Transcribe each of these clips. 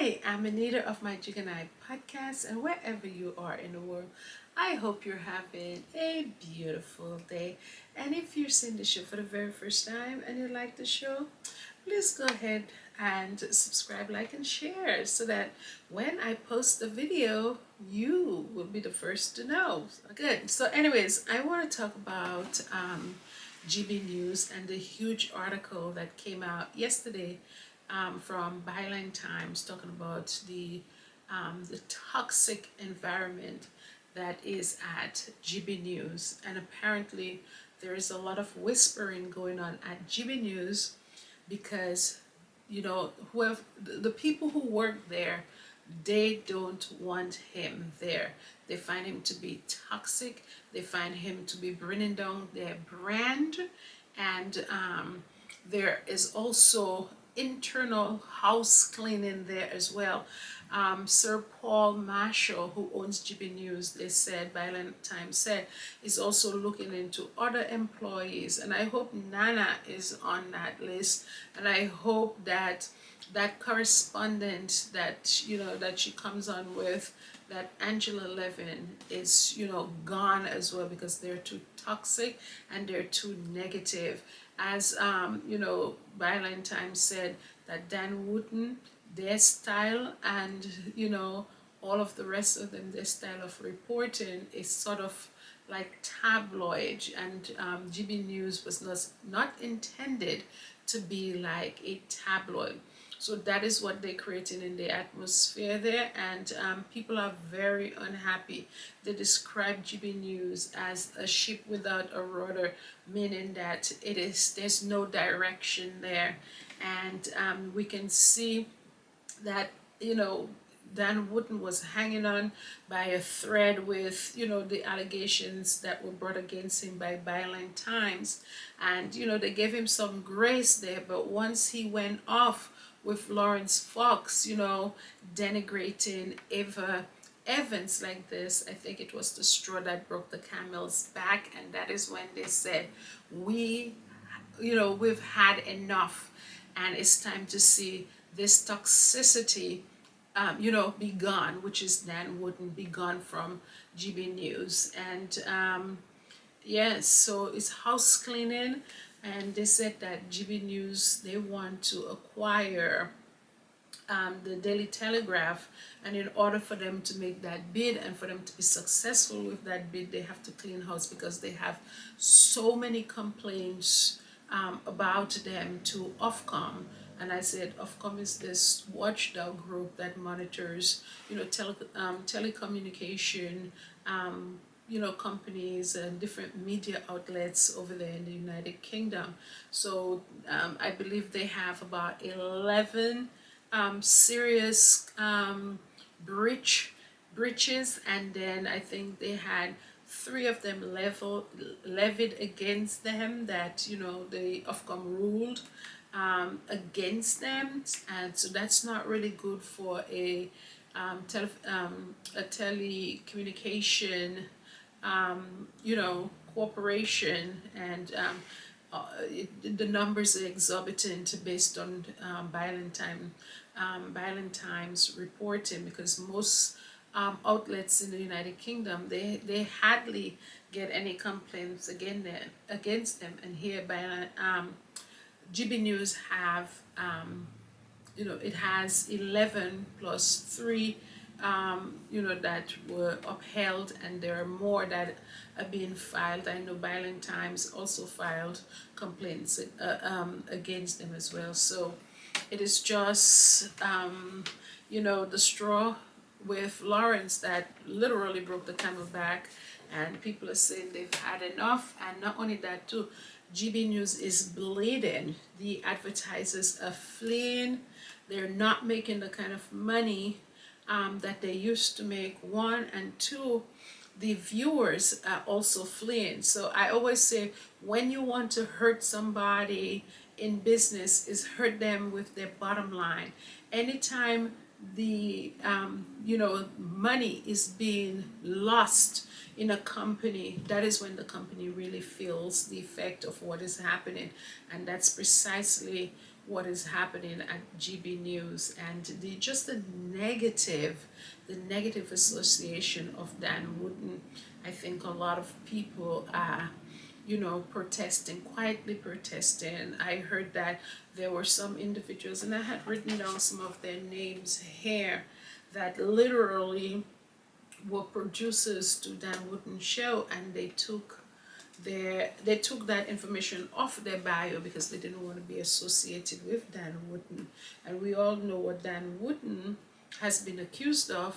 Hi, I'm Anita of My Jig and I podcast, and wherever you are in the world, I hope you're having a beautiful day. And if you're seeing the show for the very first time and you like the show, please go ahead and subscribe, like, and share so that when I post the video, you will be the first to know. Good. So, anyways, I want to talk about GB News and the huge article that came out yesterday from Byline Times talking about the toxic environment that is at GB News. And apparently, there is a lot of whispering going on at GB News because whoever the people who work there, they don't want him there. They find him to be toxic. They find him to be bringing down their brand. And there is also internal house cleaning there as well. Sir Paul Marshall, who owns GB News, they said, Byline Times said, is also looking into other employees. And I hope Nana is on that list. And I hope that that correspondent that that she comes on with, that Angela Levin, is gone as well, because they're too toxic and they're too negative. As Byline Times said, that Dan Wootton, their style, and all of the rest of them, their style of reporting is sort of like tabloid, and GB News was not intended to be like a tabloid. So that is what they're creating in the atmosphere there, and people are very unhappy. They describe GB News as a ship without a rudder, meaning that there's no direction there, and we can see that Dan Wootton was hanging on by a thread with the allegations that were brought against him by Byline Times, and they gave him some grace there. But once he went off with Lawrence Fox, denigrating Eva Evans like this, I think it was the straw that broke the camel's back, and that is when they said, we've had enough, and it's time to see this toxicity be gone, which is Dan Wootton, be gone from GB News. And yes, so it's house cleaning, and they said that GB News, they want to acquire the Daily Telegraph, and in order for them to make that bid and for them to be successful with that bid, they have to clean house, because they have so many complaints about them to Ofcom. And I said, Ofcom is this watchdog group that monitors, telecommunication, companies and different media outlets over there in the United Kingdom. So I believe they have about 11 serious breaches, and then I think they had 3 of them levied against them, that the Ofcom ruled against them, and so that's not really good for a telecommunication corporation, and the numbers are exorbitant based on Byline Times reporting, because most outlets in the United Kingdom, they hardly get any complaints against them, and here GB News have it has 11 plus 3 that were upheld, and there are more that are being filed. I know Byline Times also filed complaints against them as well. So it is just the straw with Lawrence that literally broke the camel back, and people are saying they've had enough. And not only that too, GB News is bleeding. The advertisers are fleeing. They're not making the kind of money that they used to make, one, and two, the viewers are also fleeing. So I always say, when you want to hurt somebody in business, is hurt them with their bottom line. Anytime the money is being lost in a company, that is when the company really feels the effect of what is happening, and that's precisely what is happening at GB News, and the negative association of Dan Wootton. I think a lot of people are, protesting, quietly protesting. I heard that there were some individuals, and I had written down some of their names here, that literally were producers to Dan Wootton's show, and they took that information off their bio because they didn't want to be associated with Dan Wootton. And we all know what Dan Wootton has been accused of,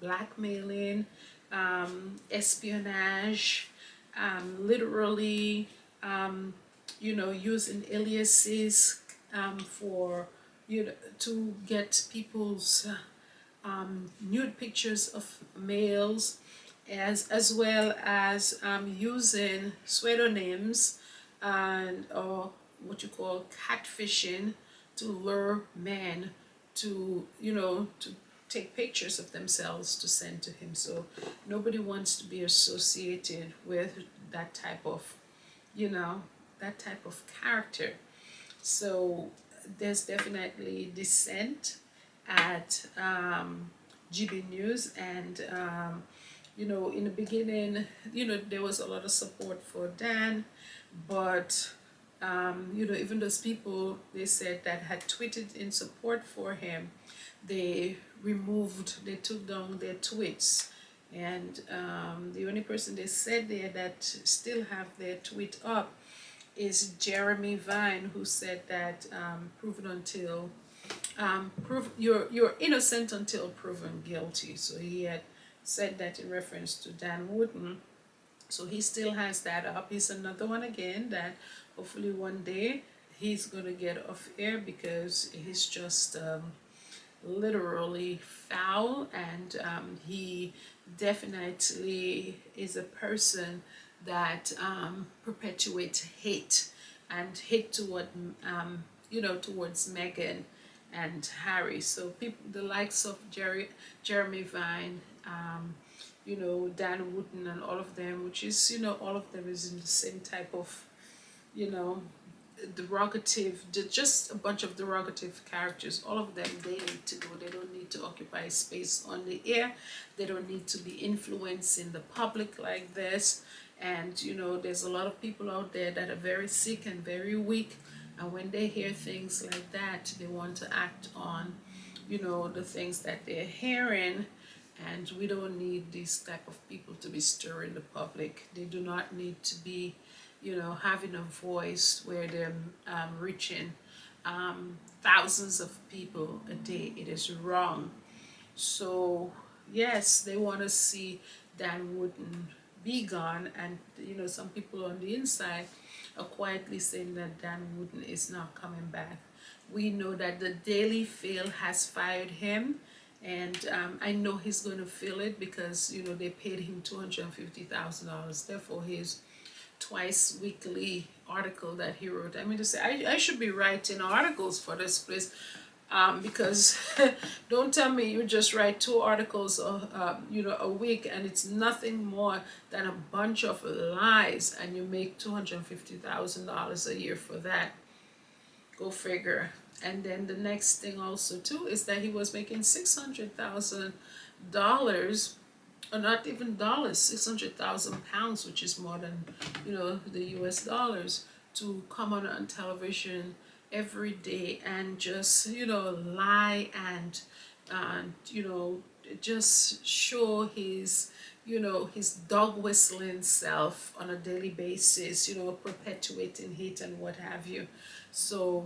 blackmailing, espionage, literally, using aliases, for, to get people's nude pictures of males, as well as using pseudonyms and or what you call catfishing to lure men to to take pictures of themselves to send to him. So nobody wants to be associated with that type of that type of character. So there's definitely dissent at GB News, and in the beginning, there was a lot of support for Dan, but even those people, they said, that had tweeted in support for him, they took down their tweets, and the only person they said there that still have their tweet up is Jeremy Vine, who said that proven until you're innocent until proven guilty. So he had said that in reference to Dan Wootton. So he still has that up. He's another one again that hopefully one day he's gonna get off air, because he's just literally foul, and he definitely is a person that perpetuates hate, and hate toward towards Meghan and Harry. So people, the likes of Jeremy Vine, Dan Wootton, and all of them, which is all of them is in the same type of derogative, just a bunch of derogative characters. All of them, they need to go. They don't need to occupy space on the air. They don't need to be influencing the public like this. And there's a lot of people out there that are very sick and very weak, and when they hear things like that, they want to act on the things that they're hearing. And we don't need these type of people to be stirring the public. They do not need to be having a voice where they're reaching thousands of people a day. It is wrong. So yes, they want to see Dan Wootton be gone, and some people on the inside are quietly saying that Dan Wootton is not coming back. We know that the Daily Fail has fired him, and I know he's going to feel it, because they paid him $250,000. Therefore, his twice weekly article that he wrote, I mean to say, I should be writing articles for this place, because don't tell me you just write 2 articles a week, and it's nothing more than a bunch of lies, and you make $250,000 a year for that. Go figure. And then the next thing also too is that he was making $600,000, or not even dollars, 600,000 pounds, which is more than the US dollars, to come on television every day and just lie and just show his his dog whistling self on a daily basis, perpetuating hate and what have you. So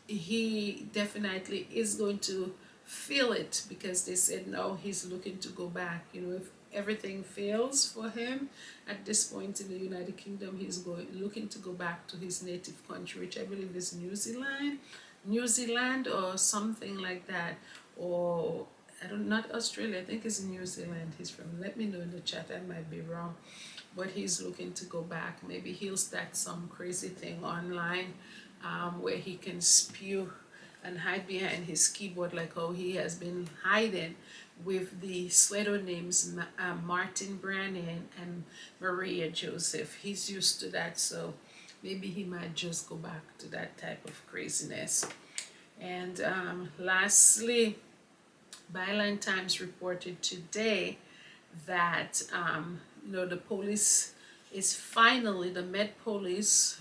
he definitely is going to feel it, because they said no, he's looking to go back. If everything fails for him at this point in the United Kingdom, he's looking to go back to his native country, which I believe is New Zealand or something like that, or not Australia, I think it's New Zealand he's from. Let me know in the chat, I might be wrong, but he's looking to go back. Maybe he'll start some crazy thing online, where he can spew and hide behind his keyboard, like how he has been hiding with the pseudonyms Martin Brannan and Maria Joseph. He's used to that. So maybe he might just go back to that type of craziness. And lastly, Byline Times reported today that the police is finally, the Met Police,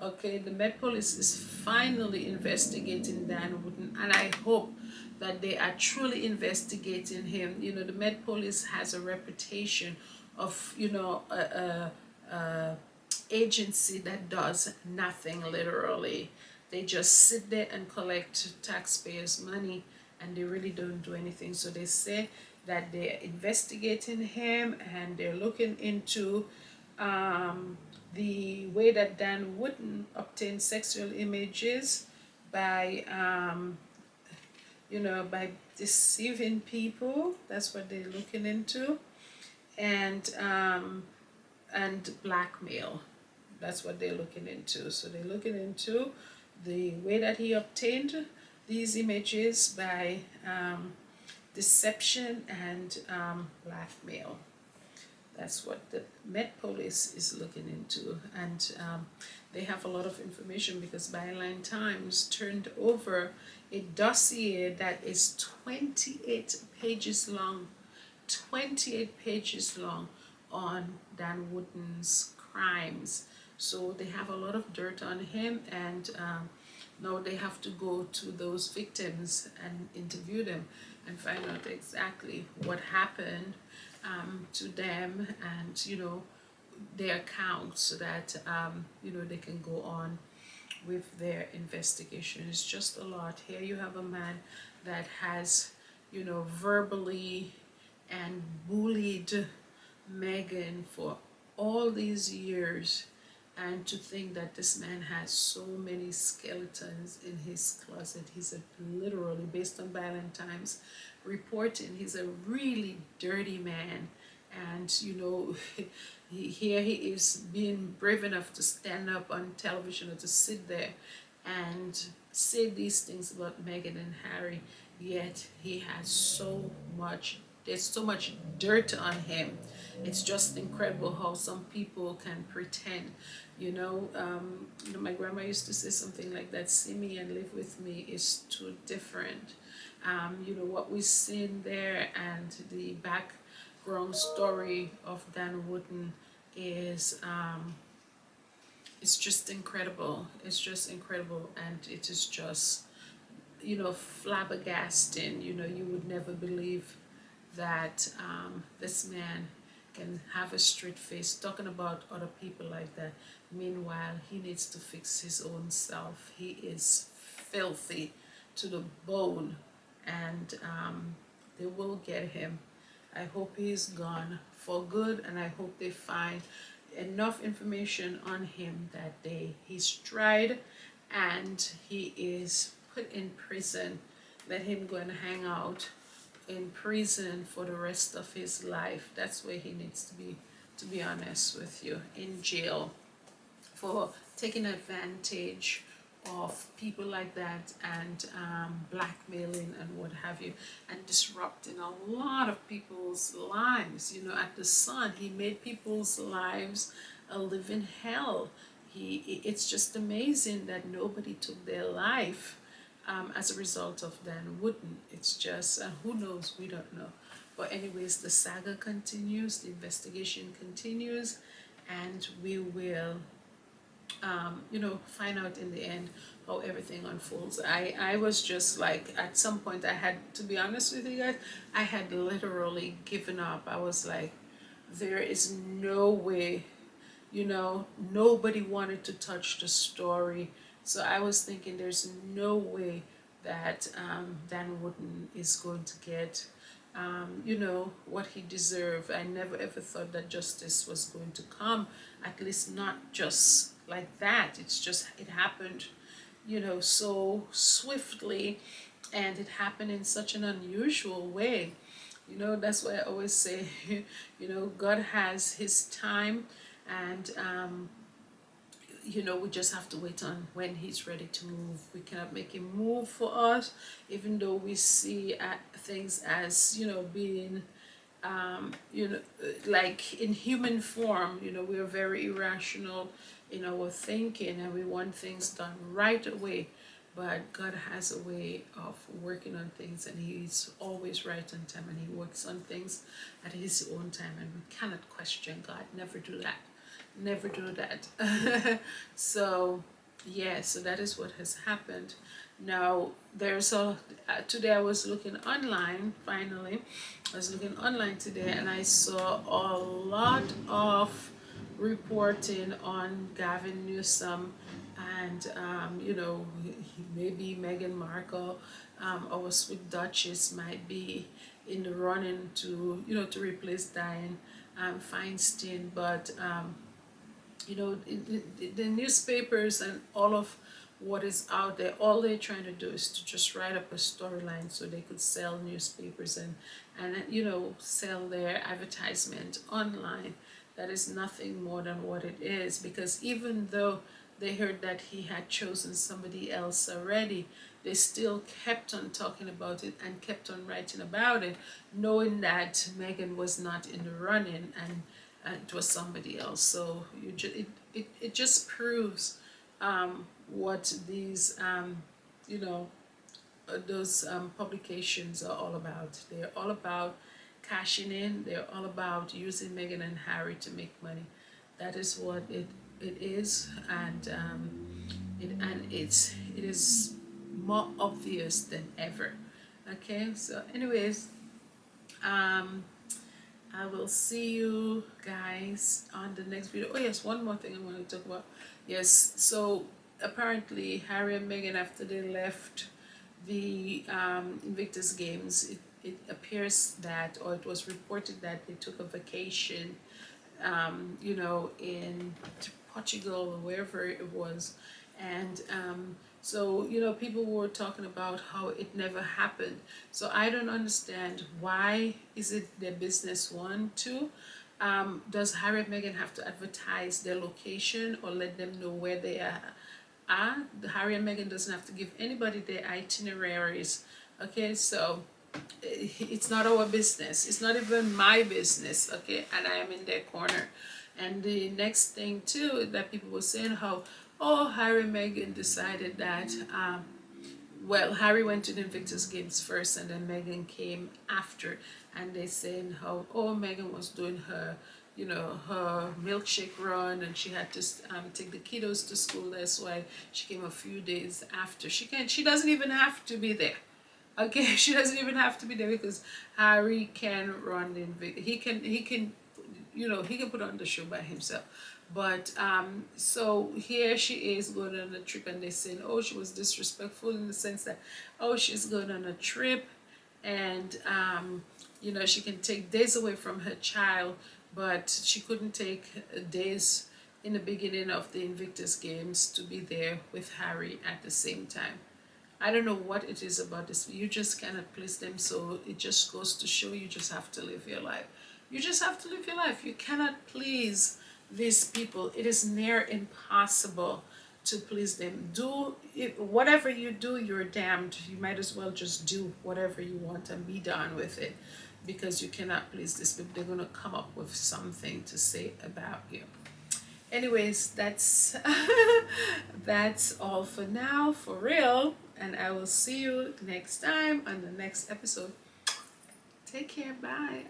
okay, the Met Police is finally investigating Dan Wootton, and I hope that they are truly investigating him. The Met Police has a reputation of a agency that does nothing, literally. They just sit there and collect taxpayers' money, and they really don't do anything. So they say that they're investigating him, and they're looking into the way that Dan Wootton obtained sexual images by by deceiving people. That's what they're looking into. And blackmail. That's what they're looking into. So they're looking into the way that he obtained these images by deception and blackmail. That's what the Met Police is looking into. And they have a lot of information because Byline Times turned over a dossier that is 28 pages long. 28 pages long on Dan Wootton's crimes. So they have a lot of dirt on him, and now they have to go to those victims and interview them and find out exactly what happened to them, and their account, so that they can go on with their investigation. It's just a lot. Here you have a man that has verbally and bullied Meghan for all these years, and to think that this man has so many skeletons in his closet. He's literally, based on Byline Times reporting, he's a really dirty man. And here he is being brave enough to stand up on television, or to sit there and say these things about Meghan and Harry, yet he has there's so much dirt on him. It's just incredible how some people can pretend. My grandma used to say something like that: "See me and live with me is too different." What we see in there, and the background story of Dan Wootton is it's just incredible. It's just incredible, and it is just flabbergasting. You would never believe that this man can have a straight face talking about other people like that. Meanwhile, he needs to fix his own self. He is filthy to the bone, and they will get him. I hope he's gone for good, and I hope they find enough information on him that he's tried and he is put in prison. Let him go and hang out in prison for the rest of his life. That's where he needs to be honest with you, in jail, for taking advantage of people like that, and blackmailing and what have you, and disrupting a lot of people's lives. At the Sun, he made people's lives a living hell. It's just amazing that nobody took their life as a result of Dan Wootton. It's just, who knows, we don't know. But anyways, the saga continues, the investigation continues, and we will find out in the end how everything unfolds. I was just like, at some point, I had to be honest with you guys, I had literally given up. I was like, there is no way, nobody wanted to touch the story. So I was thinking, there's no way that Dan Wootton is going to get what he deserved. I never ever thought that justice was going to come, at least not just like that. It happened, so swiftly, and it happened in such an unusual way. That's why I always say, God has his time, and we just have to wait on when he's ready to move. We cannot make him move for us, even though we see things as being like in human form. We are very irrational. in our thinking, and we want things done right away. But God has a way of working on things, and He's always right on time, and He works on things at His own time, and we cannot question God. Never do that. Never do that. So, yeah, so that is what has happened. Now, there's a, today I was looking online, finally. I was looking online today, and I saw a lot of reporting on Gavin Newsom, and maybe Meghan Markle, our sweet Duchess, might be in the running to to replace Diane Feinstein. But the newspapers and all of what is out there, all they're trying to do is to just write up a storyline so they could sell newspapers and sell their advertisement online. That is nothing more than what it is, because even though they heard that he had chosen somebody else already, they still kept on talking about it and kept on writing about it, knowing that Meghan was not in the running, and it was somebody else. So it just proves what these those publications are all about. They're all about cashing in. They're all about using Meghan and Harry to make money. That is what it is, and it is more obvious than ever. Okay, so anyways, um I will see you guys on the next video. Oh yes, one more thing I want to talk about. Yes, so apparently Harry and Meghan, after they left the Invictus Games, it appears that, or it was reported that they took a vacation, in Portugal or wherever it was, and so people were talking about how it never happened. So I don't understand, why is it their business? One, two, does Harry and Meghan have to advertise their location or let them know where they are? Harry and Meghan doesn't have to give anybody their itineraries. Okay, so it's not our business. It's not even my business. Okay, and I am in their corner. And the next thing too, that people were saying, how, oh, Harry and Meghan decided that well, Harry went to the Invictus Games first, and then Meghan came after, and they saying how, oh, Meghan was doing her her milkshake run, and she had to take the kiddos to school. That's why she came a few days after. She doesn't even have to be there. Okay, she doesn't even have to be there, because Harry can run the he can he can put on the show by himself. But so here she is going on a trip, and they're saying, oh, she was disrespectful, in the sense that, oh, she's going on a trip, and she can take days away from her child, but she couldn't take days in the beginning of the Invictus Games to be there with Harry at the same time. I don't know what it is about this. You just cannot please them. So it just goes to show, you just have to live your life. You just have to live your life. You cannot please these people. It is near impossible to please them. Do it, whatever you do, you're damned. You might as well just do whatever you want and be done with it, because you cannot please these people. They're going to come up with something to say about you. Anyways, that's that's all for now, for real, and I will see you next time on the next episode. Take care. Bye.